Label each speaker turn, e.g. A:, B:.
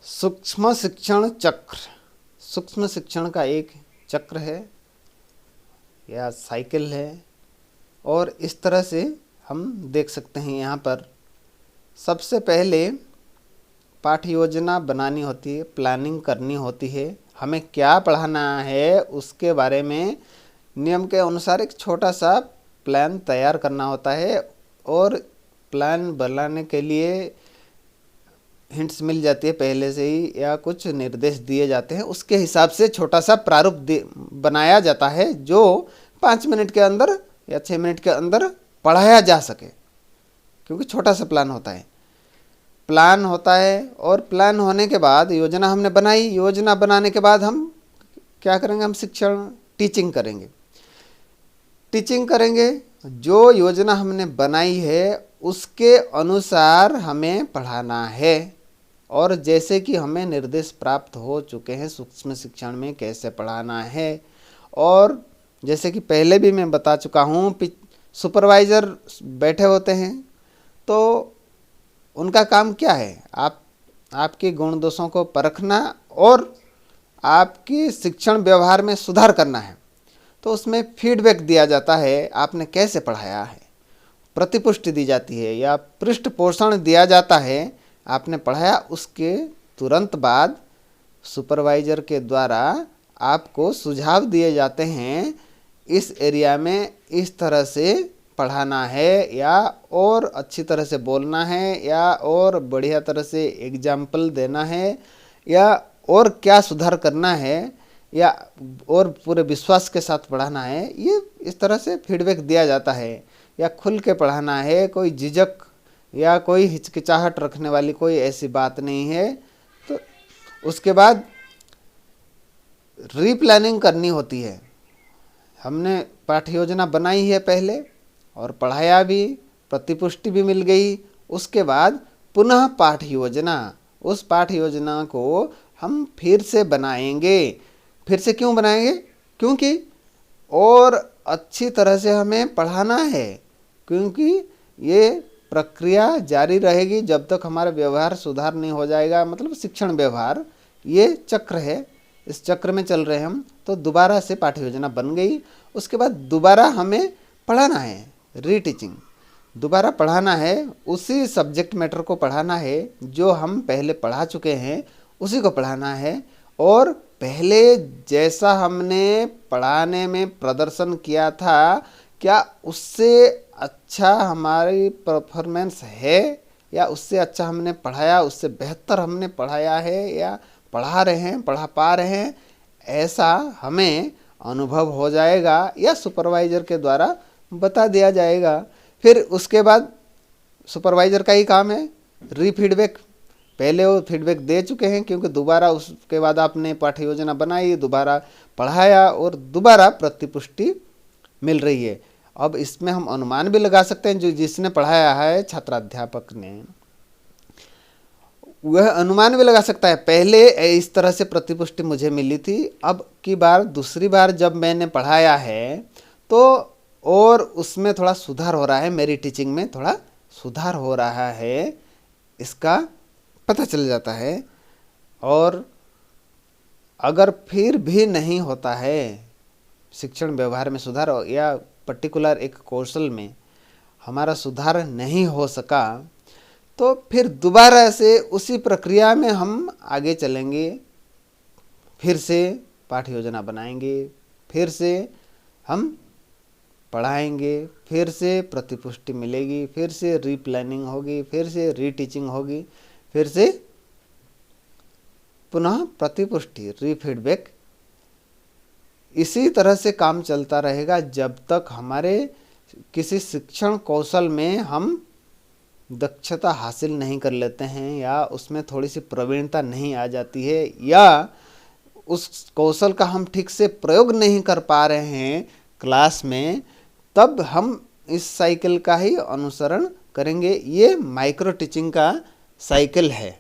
A: सूक्ष्म शिक्षण चक्र सूक्ष्म शिक्षण का एक चक्र है या साइकिल है। और इस तरह से हम देख सकते हैं यहाँ पर सबसे पहले पाठ्य योजना बनानी होती है, प्लानिंग करनी होती है। हमें क्या पढ़ाना है उसके बारे में नियम के अनुसार एक छोटा सा प्लान तैयार करना होता है और प्लान बनाने के लिए हिंट्स मिल जाती है पहले से ही या कुछ निर्देश दिए जाते हैं। उसके हिसाब से छोटा सा प्रारूप बनाया जाता है जो 5 मिनट के अंदर या 6 मिनट के अंदर पढ़ाया जा सके, क्योंकि छोटा सा प्लान होता है। और प्लान होने के बाद योजना हमने बनाई, योजना बनाने के बाद हम क्या करेंगे, हम शिक्षण टीचिंग करेंगे। जो योजना हमने बनाई है उसके अनुसार हमें पढ़ाना है। और जैसे कि हमें निर्देश प्राप्त हो चुके हैं सूक्ष्म शिक्षण में कैसे पढ़ाना है, और जैसे कि पहले भी मैं बता चुका हूँ, सुपरवाइज़र बैठे होते हैं तो उनका काम क्या है, आपके गुण दोषों को परखना और आपकी शिक्षण व्यवहार में सुधार करना है। तो उसमें फीडबैक दिया जाता है, आपने कैसे पढ़ाया है, प्रतिपुष्टि दी जाती है या पृष्ठ पोषण दिया जाता है। आपने पढ़ाया उसके तुरंत बाद सुपरवाइज़र के द्वारा आपको सुझाव दिए जाते हैं, इस एरिया में इस तरह से पढ़ाना है या और अच्छी तरह से बोलना है या और बढ़िया तरह से एग्जाम्पल देना है या और क्या सुधार करना है या और पूरे विश्वास के साथ पढ़ाना है। ये इस तरह से फीडबैक दिया जाता है। या खुल के पढ़ाना है, कोई झिझक या कोई हिचकिचाहट रखने वाली कोई ऐसी बात नहीं है। तो उसके बाद रीप्लानिंग करनी होती है। हमने पाठ्य योजना बनाई है पहले और पढ़ाया भी, प्रतिपुष्टि भी मिल गई। उसके बाद पुनः पाठ्य योजना, उस पाठ्य योजना को हम फिर से बनाएंगे। फिर से क्यों बनाएंगे? क्योंकि और अच्छी तरह से हमें पढ़ाना है, क्योंकि ये प्रक्रिया जारी रहेगी जब तक हमारा व्यवहार सुधार नहीं हो जाएगा। मतलब शिक्षण व्यवहार ये चक्र है, इस चक्र में चल रहे हैं हम। तो दोबारा से पाठ्य योजना बन गई, उसके बाद दोबारा हमें पढ़ाना है, रीटीचिंग दोबारा पढ़ाना है, उसी सब्जेक्ट मैटर को पढ़ाना है जो हम पहले पढ़ा चुके हैं, उसी को पढ़ाना है। और पहले जैसा हमने पढ़ाने में प्रदर्शन किया था, क्या उससे अच्छा हमारी परफॉर्मेंस है या उससे अच्छा हमने पढ़ाया, उससे बेहतर हमने पढ़ाया है या पढ़ा रहे हैं, पढ़ा पा रहे हैं, ऐसा हमें अनुभव हो जाएगा या सुपरवाइज़र के द्वारा बता दिया जाएगा। फिर उसके बाद सुपरवाइज़र का ही काम है रीफीडबैक। पहले वो फीडबैक दे चुके हैं क्योंकि दोबारा उसके बाद आपने पाठ्य योजना बनाई, दोबारा पढ़ाया और दोबारा प्रतिपुष्टि मिल रही है। अब इसमें हम अनुमान भी लगा सकते हैं, जो जिसने पढ़ाया है छात्राध्यापक ने, वह अनुमान भी लगा सकता है पहले इस तरह से प्रतिपुष्टि मुझे मिली थी, अब की बार दूसरी बार जब मैंने पढ़ाया है तो और उसमें थोड़ा सुधार हो रहा है, मेरी टीचिंग में थोड़ा सुधार हो रहा है, इसका पता चल जाता है। और अगर फिर भी नहीं होता है शिक्षण व्यवहार में सुधार या पर्टिकुलर एक कौशल में हमारा सुधार नहीं हो सका, तो फिर दोबारा से उसी प्रक्रिया में हम आगे चलेंगे। फिर से पाठ्य योजना बनाएंगे, फिर से हम पढ़ाएंगे, फिर से प्रतिपुष्टि मिलेगी, फिर से रीप्लानिंग होगी, फिर से रीटीचिंग होगी, फिर से पुनः प्रतिपुष्टि, रीफीडबैक। इसी तरह से काम चलता रहेगा जब तक हमारे किसी शिक्षण कौशल में हम दक्षता हासिल नहीं कर लेते हैं या उसमें थोड़ी सी प्रवीणता नहीं आ जाती है या उस कौशल का हम ठीक से प्रयोग नहीं कर पा रहे हैं क्लास में, तब हम इस साइकिल का ही अनुसरण करेंगे। ये माइक्रो टीचिंग का साइकिल है।